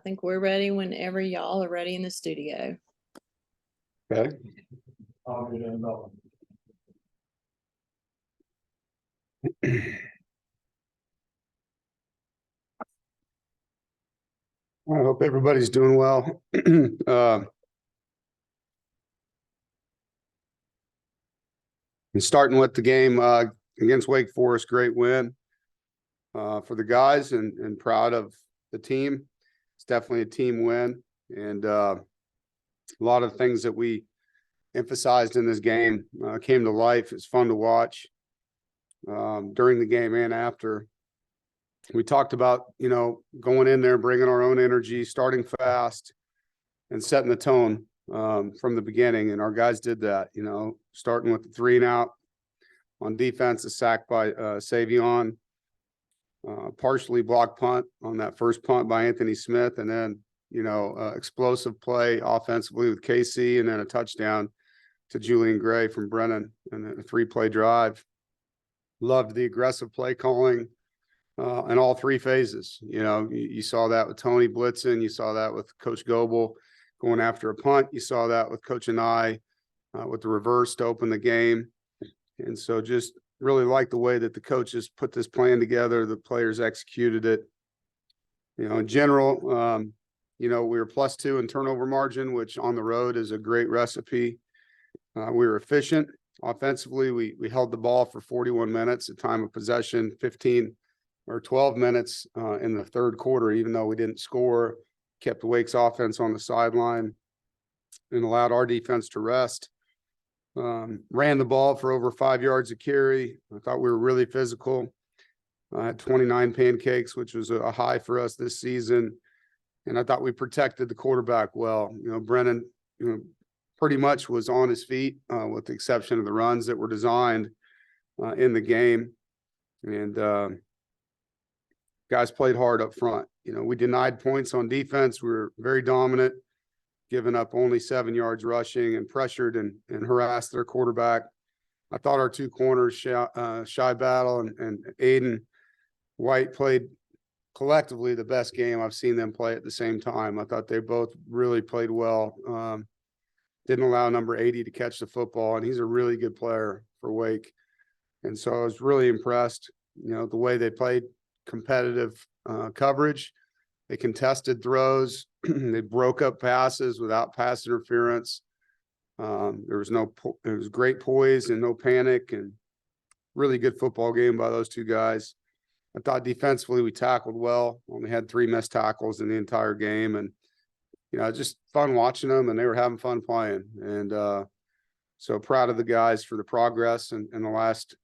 think we're ready whenever y'all are ready in the studio. Okay. I hope everybody's doing well. And starting with the game against Wake Forest, great win for the guys, and proud of the team. It's definitely a team win, and a lot of things that we emphasized in this game came to life. It's fun to watch during the game and after. We talked about, going in there, bringing our own energy, starting fast, and setting the tone from the beginning. And our guys did that, starting with the 3-and-out on defense, a sack by Savion, partially blocked punt on that first punt by Anthony Smith, and then, explosive play offensively with KC, and then a touchdown to Julian Gray from Brennan, and a 3-play drive. Loved the aggressive play calling in all 3 phases. You saw that with Tony blitzing. You saw that with Coach Goebel going after a punt. You saw that with Coach and I with the reverse to open the game. And so just really like the way that the coaches put this plan together. The players executed it. In general, we were +2 in turnover margin, which on the road is a great recipe. We were efficient. Offensively, we held the ball for 41 minutes at time of possession, 15 or 12 minutes in the third quarter, even though we didn't score, kept Wake's offense on the sideline and allowed our defense to rest. Ran the ball for over 5 yards a carry. I thought we were really physical. I had 29 pancakes, which was a high for us this season. And I thought we protected the quarterback well. Brennan, pretty much was on his feet with the exception of the runs that were designed in the game. And guys played hard up front. We denied points on defense. We were very dominant, giving up only 7 yards rushing, and pressured and harassed their quarterback. I thought our 2 corners, Shy Battle and Aiden White, played collectively the best game I've seen them play at the same time. I thought they both really played well. Didn't allow number 80 to catch the football, and he's a really good player for Wake. And so I was really impressed, the way they played competitive coverage. They contested throws. They broke up passes without pass interference. It was great poise and no panic, and really good football game by those 2 guys. I thought defensively we tackled well. Only had 3 missed tackles in the entire game, and just fun watching them, and they were having fun playing. And so proud of the guys for the progress in the last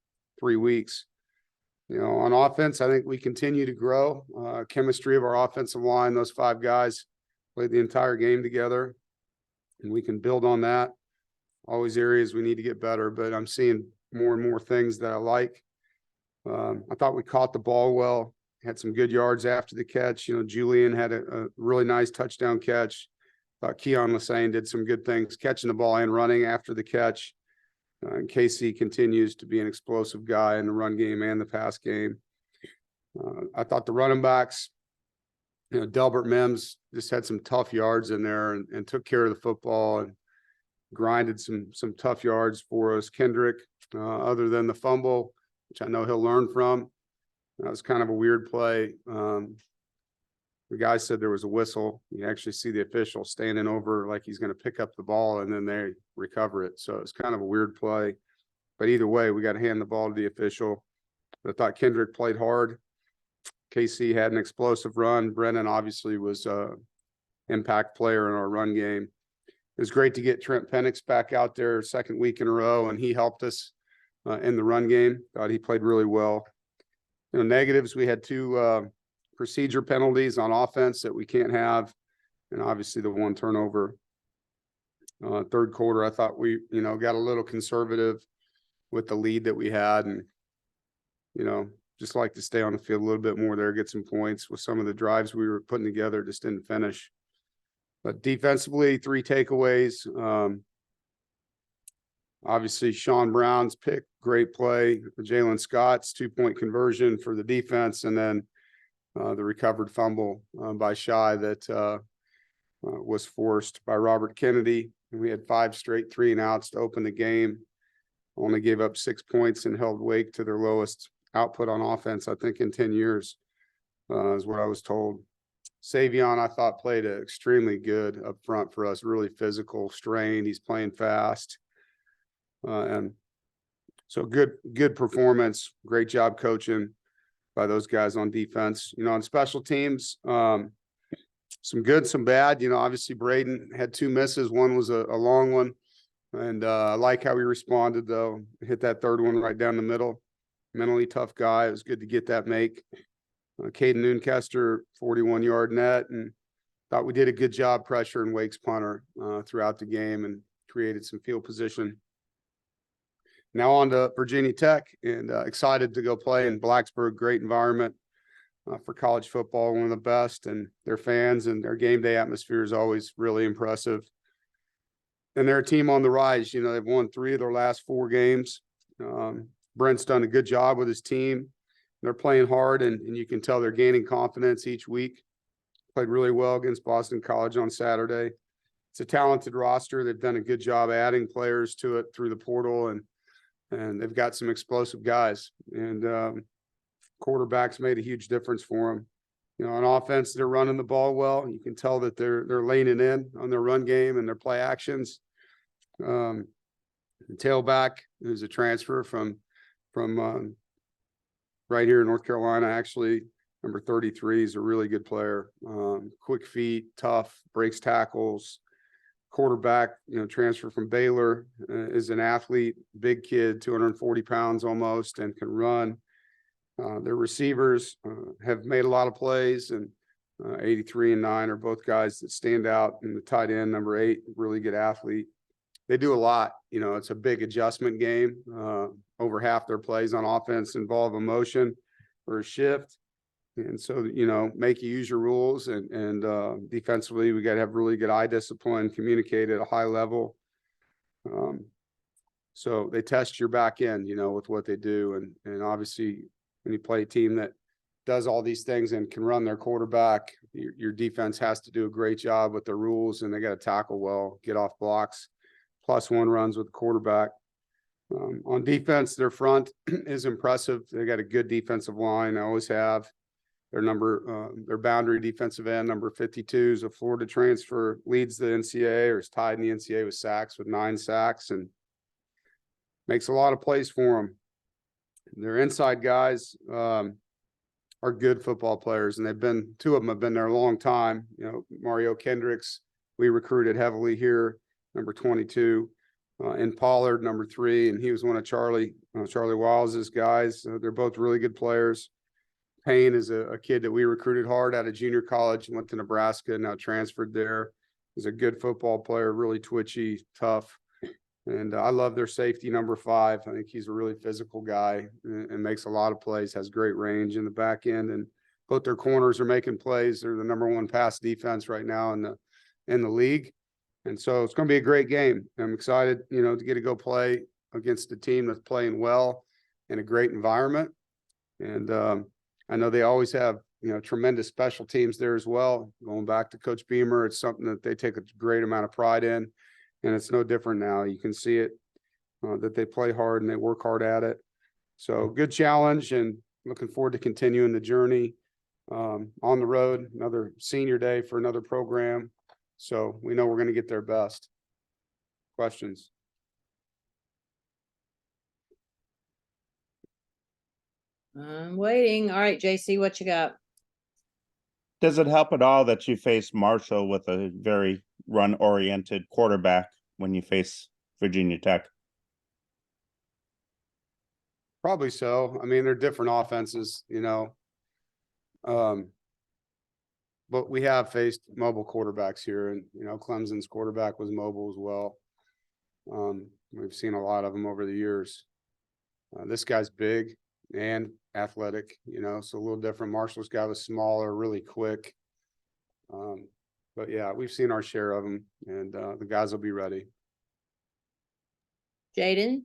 3 weeks. On offense, I think we continue to grow. Chemistry of our offensive line, those 5 guys played the entire game together, and we can build on that. Always areas we need to get better, but I'm seeing more and more things that I like. I thought we caught the ball well, had some good yards after the catch. Julian had a really nice touchdown catch. Thought Keon Lassane did some good things catching the ball and running after the catch. And KC continues to be an explosive guy in the run game and the pass game. I thought the running backs, Delbert Mims just had some tough yards in there and took care of the football and grinded some tough yards for us. Kendrick, other than the fumble, which I know he'll learn from, that was kind of a weird play. The guy said there was a whistle. You actually see the official standing over like he's going to pick up the ball, and then they recover it. So it's kind of a weird play. But either way, we got to hand the ball to the official. I thought Kendrick played hard. KC had an explosive run. Brennan obviously was an impact player in our run game. It was great to get Trent Penix back out there 2nd week in a row, and he helped us in the run game. Thought he played really well. Negatives, we had 2 procedure penalties on offense that we can't have, and obviously the 1 turnover. Third quarter, I thought we, got a little conservative with the lead that we had, and, just like to stay on the field a little bit more there, get some points with some of the drives we were putting together, just didn't finish. But defensively, 3 takeaways. Obviously, Sean Brown's pick, great play. Jalen Scott's 2-point conversion for the defense, and then the recovered fumble by Shy that was forced by Robert Kennedy. And we had 5 straight 3-and-outs to open the game. Only gave up 6 points and held Wake to their lowest output on offense, I think, in 10 years, is what I was told. Savion, I thought, played extremely good up front for us, really physical, strained. He's playing fast. And so good performance. Great job coaching by those guys on defense. On special teams, some good, some bad. Obviously Braden had 2 misses. One was a long one. And I like how he responded, though. Hit that third one right down the middle. Mentally tough guy. It was good to get that make. Caden Noonkester, 41-yard net, and thought we did a good job pressuring Wake's punter throughout the game and created some field position. Now on to Virginia Tech, and excited to go play in Blacksburg. Great environment for college football, one of the best, and their fans and their game day atmosphere is always really impressive. And they're a team on the rise. They've won 3 of their last 4 games. Brent's done a good job with his team. They're playing hard, and you can tell they're gaining confidence each week. Played really well against Boston College on Saturday. It's a talented roster. They've done a good job adding players to it through the portal, and they've got some explosive guys. And quarterbacks made a huge difference for them. On offense, they're running the ball well. You can tell that they're leaning in on their run game and their play actions. The tailback, who's a transfer from right here in North Carolina, actually, number 33, is a really good player. Quick feet, tough, breaks tackles. Quarterback, transfer from Baylor, is an athlete, big kid, 240 pounds almost, and can run. Their receivers have made a lot of plays, and 83 and 9 are both guys that stand out. And the tight end, number 8, really good athlete. They do a lot. It's a big adjustment game. Over half their plays on offense involve a motion or a shift. And so, make you use your rules, and defensively, we got to have really good eye discipline, communicate at a high level. So they test your back end, with what they do. And obviously, when you play a team that does all these things and can run their quarterback, your defense has to do a great job with the rules, and they got to tackle well, get off blocks, +1 runs with the quarterback. On defense, their front is impressive. They got a good defensive line. They always have. Their boundary defensive end, number 52, is a Florida transfer, leads the NCAA, or is tied in the NCAA with sacks, with 9 sacks, and makes a lot of plays for them. Their inside guys are good football players, and 2 of them have been there a long time. Mario Kendricks, we recruited heavily here, number 22, and Pollard, number 3, and he was one of Charlie Wiles's guys. They're both really good players. Payne is a kid that we recruited hard out of junior college and went to Nebraska, now transferred there. He's a good football player, really twitchy, tough. And I love their safety, number 5. I think he's a really physical guy and makes a lot of plays, has great range in the back end. And both their corners are making plays. They're the number 1 pass defense right now in the league. And so it's going to be a great game. I'm excited, to get to go play against a team that's playing well in a great environment. And I know they always have, tremendous special teams there as well. Going back to Coach Beamer, it's something that they take a great amount of pride in, and it's no different now. You can see it, that they play hard and they work hard at it. So good challenge, and looking forward to continuing the journey on the road. Another senior day for another program. So we know we're going to get their best. Questions? I'm waiting. All right, JC, what you got? Does it help at all that you face Marshall with a very run-oriented quarterback when you face Virginia Tech? Probably so. I mean, they're different offenses, but we have faced mobile quarterbacks here, and, Clemson's quarterback was mobile as well. We've seen a lot of them over the years. This guy's big and athletic, so a little different. Marshall's guy was smaller, really quick. But yeah, we've seen our share of them, and the guys will be ready. Jaden?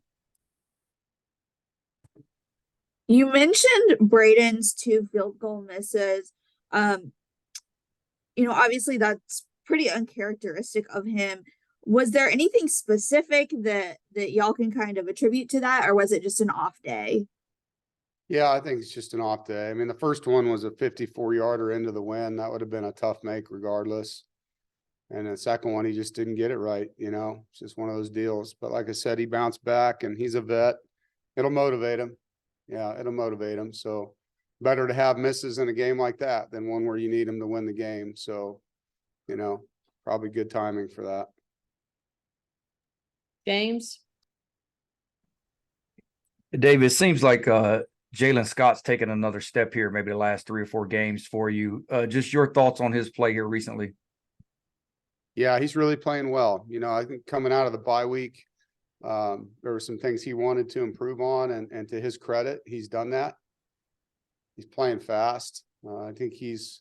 You mentioned Braden's 2 field goal misses. Obviously that's pretty uncharacteristic of him. Was there anything specific that y'all can kind of attribute to that, or was it just an off day? Yeah, I think it's just an off day. I mean, the first one was a 54-yarder into the wind. That would have been a tough make regardless. And the second one, he just didn't get it right. It's just one of those deals. But like I said, he bounced back and he's a vet. It'll motivate him. Yeah, it'll motivate him. So better to have misses in a game like that than one where you need him to win the game. So, probably good timing for that. James? Dave, it seems like Jalen Scott's taken another step here, maybe the last 3 or 4 games for you. Just your thoughts on his play here recently. Yeah, he's really playing well. I think coming out of the bye week, there were some things he wanted to improve on, and to his credit, he's done that. He's playing fast. I think he's,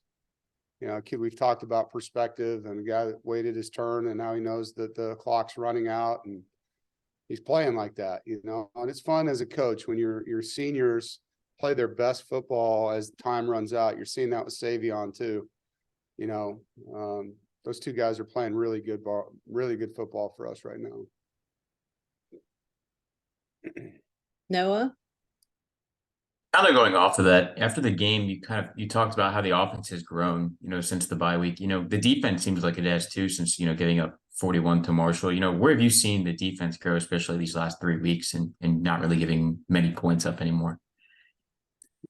a kid we've talked about perspective, and a guy that waited his turn, and now he knows that the clock's running out, and he's playing like that, and it's fun as a coach when your seniors play their best football as time runs out. You're seeing that with Savion too. Those 2 guys are playing really good football for us right now. Noah? Kind of going off of that, after the game, you talked about how the offense has grown, since the bye week. The defense seems like it has too, since, getting up 41 to Marshall. Where have you seen the defense grow, especially these last 3 weeks, and not really giving many points up anymore?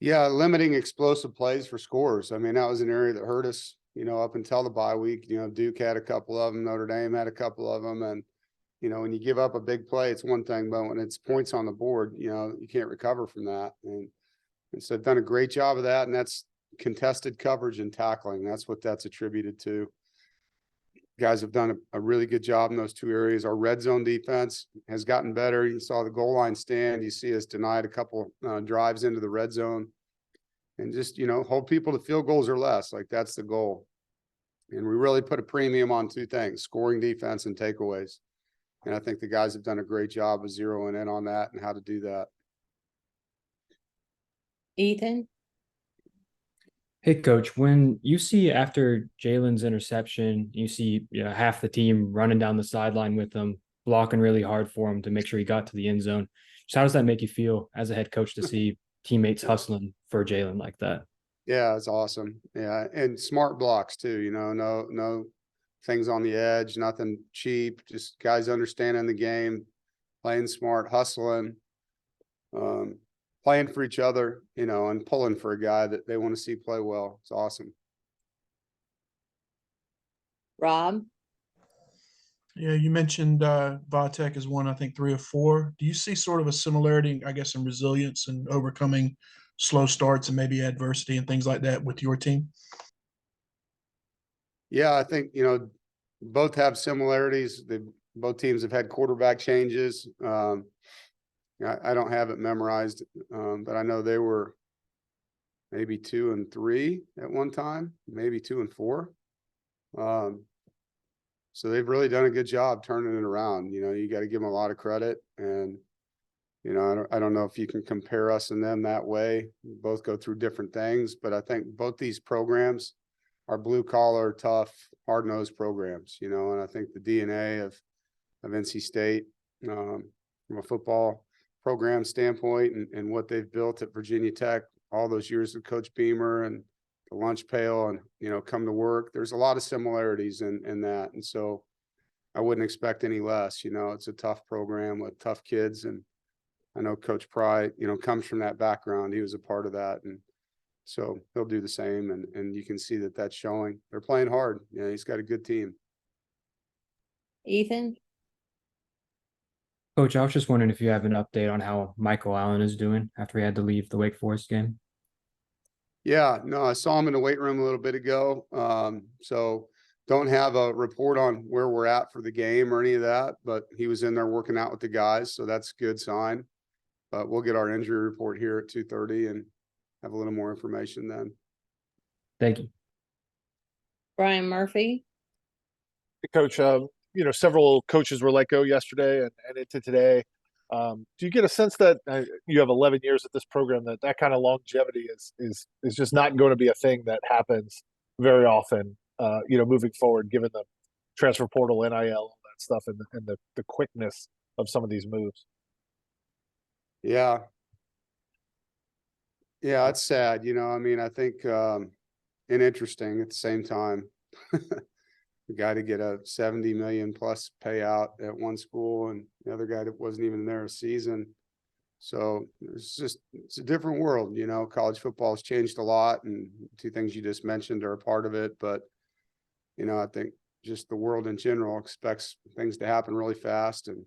Yeah, limiting explosive plays for scores. I mean, that was an area that hurt us, up until the bye week. Duke had a couple of them, Notre Dame had a couple of them, and when you give up a big play, it's one thing, but when it's points on the board, you can't recover from that. And so done a great job of that, and that's contested coverage and tackling. That's what that's attributed to. Guys have done a really good job in those 2 areas. Our red zone defense has gotten better. You saw the goal line stand. You see us denied a couple drives into the red zone, and just, hold people to field goals or less. Like, that's the goal. And we really put a premium on 2 things: scoring defense and takeaways. And I think the guys have done a great job of zeroing in on that and how to do that. Ethan? Hey, coach, when you see after Jalen's interception, you see half the team running down the sideline with him, blocking really hard for him to make sure he got to the end zone. So how does that make you feel as a head coach to see teammates hustling for Jalen like that? Yeah, it's awesome. Yeah, and smart blocks too. No things on the edge, nothing cheap. Just guys understanding the game, playing smart, hustling, playing for each other, and pulling for a guy that they want to see play well. It's awesome. Rob? Yeah, you mentioned Vitek is one, I think 3 or 4. Do you see sort of a similarity, I guess, in resilience and overcoming slow starts and maybe adversity and things like that with your team? Yeah, I think, both have similarities. Both teams have had quarterback changes. I don't have it memorized, but I know they were maybe 2 and 3 at one time, maybe 2 and 4. So they've really done a good job turning it around. You got to give them a lot of credit, and I don't know if you can compare us and them that way. We both go through different things, but I think both these programs are blue collar, tough, hard nosed programs. And I think the DNA of NC State, from a football program standpoint, and what they've built at Virginia Tech, all those years with Coach Beamer and the lunch pail and, come to work, there's a lot of similarities in that. And so I wouldn't expect any less. It's a tough program with tough kids. And I know Coach Pry, comes from that background. He was a part of that. And so he'll do the same. And you can see that that's showing. They're playing hard. He's got a good team. Ethan? Coach, I was just wondering if you have an update on how Michael Allen is doing after he had to leave the Wake Forest game. Yeah, no, I saw him in the weight room a little bit ago. So don't have a report on where we're at for the game or any of that, but he was in there working out with the guys. So that's a good sign. But we'll get our injury report here at 2:30 and have a little more information then. Thank you. Brian Murphy? Coach, several coaches were let go yesterday and into today. Do you get a sense that you have 11 years at this program, that kind of longevity is just not going to be a thing that happens very often, moving forward, given the transfer portal, NIL, all that stuff, and the quickness of some of these moves? Yeah. Yeah, it's sad, I mean, I think, and interesting at the same time. The guy to get a 70 million plus payout at one school and the other guy that wasn't even there a season. So it's a different world, college football has changed a lot, and two things you just mentioned are a part of it. But, I think just the world in general expects things to happen really fast, and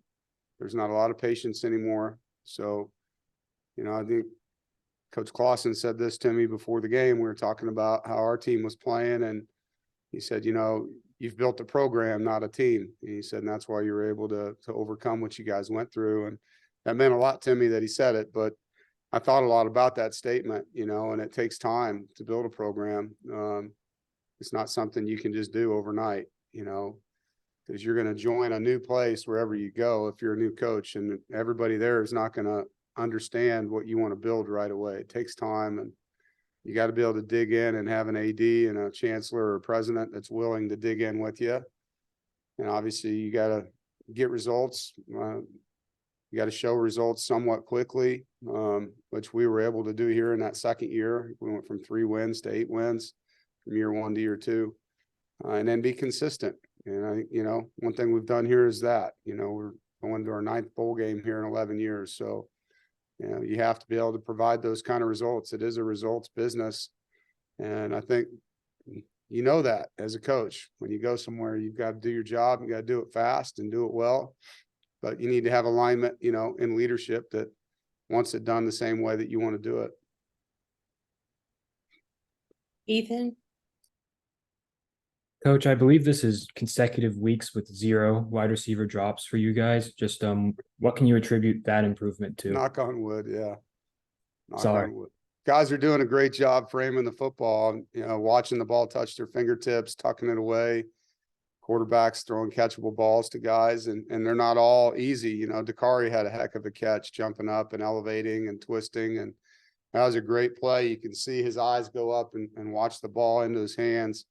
there's not a lot of patience anymore. So, I think Coach Clausen said this to me before the game. We were talking about how our team was playing, and he said, you've built a program, not a team. And he said, and that's why you were able to overcome what you guys went through. And that meant a lot to me that he said it, but I thought a lot about that statement, and it takes time to build a program. It's not something you can just do overnight, because you're going to join a new place wherever you go if you're a new coach, and everybody there is not going to understand what you want to build right away. It takes time, and you got to be able to dig in and have an AD and a chancellor or a president that's willing to dig in with you. And obviously you got to get results. You got to show results somewhat quickly, which we were able to do here in that second year. We went from 3 wins to 8 wins from year 1 to year 2, and then be consistent. And one thing we've done here is that, we're going to our 9th bowl game here in 11 years. So, you have to be able to provide those kind of results. It is a results business. And I think, that as a coach, when you go somewhere, you've got to do your job. You got to do it fast and do it well. But you need to have alignment, in leadership that wants it done the same way that you want to do it. Ethan? Coach, I believe this is consecutive weeks with 0 wide receiver drops for you guys. Just what can you attribute that improvement to? Knock on wood, yeah. Knock Sorry. on wood. Guys are doing a great job framing the football, watching the ball touch their fingertips, tucking it away. Quarterbacks throwing catchable balls to guys, and they're not all easy. Dakari had a heck of a catch, jumping up and elevating and twisting, and that was a great play. You can see his eyes go up and watch the ball into his hands.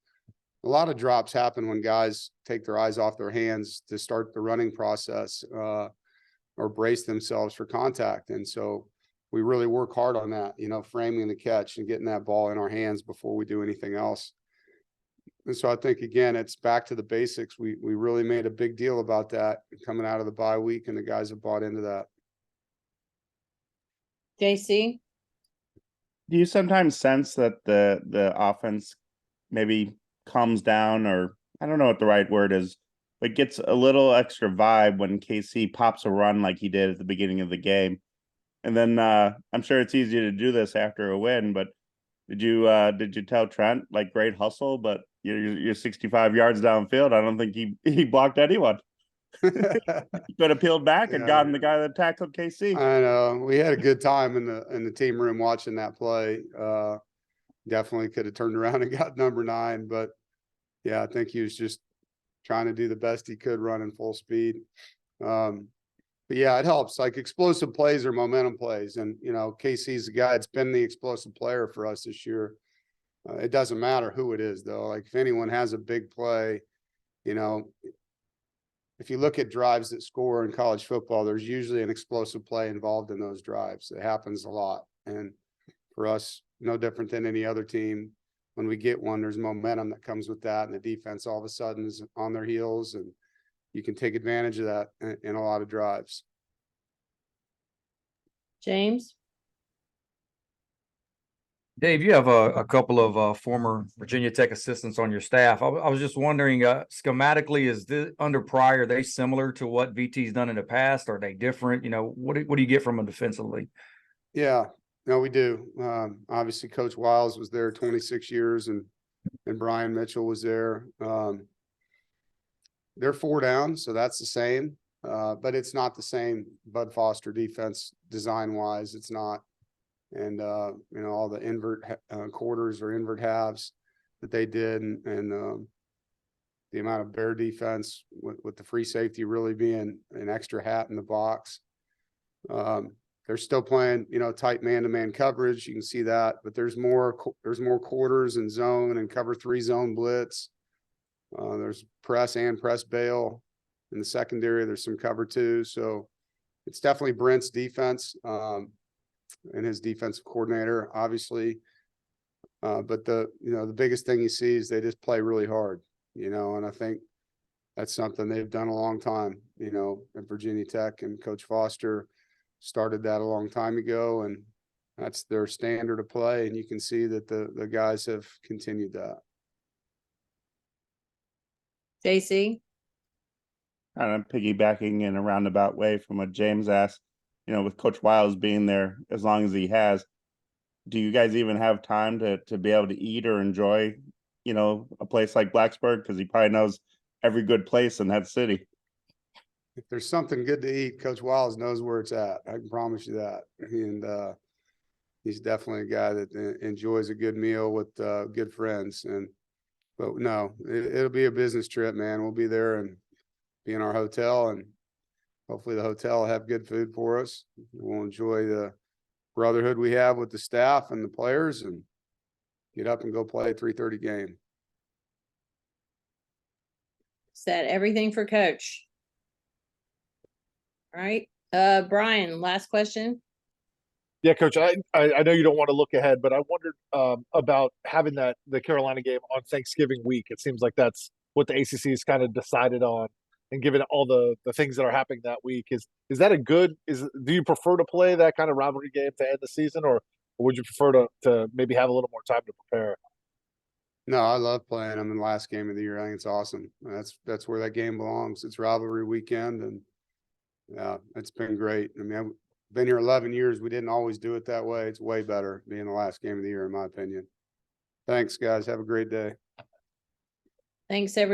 A lot of drops happen when guys take their eyes off their hands to start the running process, or brace themselves for contact. And so we really work hard on that, framing the catch and getting that ball in our hands before we do anything else. And so I think, again, it's back to the basics. We really made a big deal about that coming out of the bye week, and the guys have bought into that. JC? Do you sometimes sense that the offense maybe calms down, or I don't know what the right word is, but gets a little extra vibe when KC pops a run like he did at the beginning of the game? And then I'm sure it's easy to do this after a win, but did you tell Trent, like, great hustle, but you're 65 yards downfield? I don't think he blocked anyone. He could have peeled back and gotten the guy that tackled KC. I know. We had a good time in the team room watching that play. Definitely could have turned around and got number 9, but yeah, I think he was just trying to do the best he could running full speed. But yeah, it helps. Like, explosive plays or momentum plays, and KC's the guy that's been the explosive player for us this year. It doesn't matter who it is, though. Like, if anyone has a big play, if you look at drives that score in college football, there's usually an explosive play involved in those drives. It happens a lot. And for us, no different than any other team. When we get one, there's momentum that comes with that, and the defense all of a sudden is on their heels, and you can take advantage of that in a lot of drives. James? Dave, you have a couple of former Virginia Tech assistants on your staff. I was just wondering, schematically, is this under Pryor, are they similar to what VT's done in the past? Are they different? What do you get from them defensively? Yeah, no, we do. Obviously, Coach Wiles was there 26 years, and Brian Mitchell was there. They're 4 down, so that's the same, but it's not the same Bud Foster defense design-wise. It's not. And, all the invert quarters or invert halves that they did, and the amount of bear defense with the free safety really being an extra hat in the box. They're still playing, tight man-to-man coverage. You can see that, but there's more quarters and zone and cover 3 zone blitz. There's press and press bail in the secondary. There's some cover 2. So it's definitely Brent's defense, and his defensive coordinator, obviously. But the biggest thing you see is they just play really hard, and I think that's something they've done a long time, at Virginia Tech, and Coach Foster started that a long time ago, and that's their standard of play. And you can see that the guys have continued that. JC? Kind of piggybacking in a roundabout way from what James asked, with Coach Wiles being there as long as he has, do you guys even have time to be able to eat or enjoy, a place like Blacksburg? Because he probably knows every good place in that city. If there's something good to eat, Coach Wiles knows where it's at. I can promise you that. And he's definitely a guy that enjoys a good meal with good friends. But no, it'll be a business trip, man. We'll be there and be in our hotel, and hopefully the hotel will have good food for us. We'll enjoy the brotherhood we have with the staff and the players, and get up and go play a 3:30 game. Is that everything for Coach? All right, Brian, last question. Yeah, Coach, I know you don't want to look ahead, but I wondered about having the Carolina game on Thanksgiving week. It seems like that's what the ACC has kind of decided on, and given all the things that are happening that week, is that a good? Do you prefer to play that kind of rivalry game to end the season, or would you prefer to maybe have a little more time to prepare? No, I love playing them in the last game of the year. I think it's awesome. That's where that game belongs. It's rivalry weekend, and yeah, it's been great. I mean, I've been here 11 years. We didn't always do it that way. It's way better being the last game of the year, in my opinion. Thanks, guys. Have a great day. Thanks, everyone.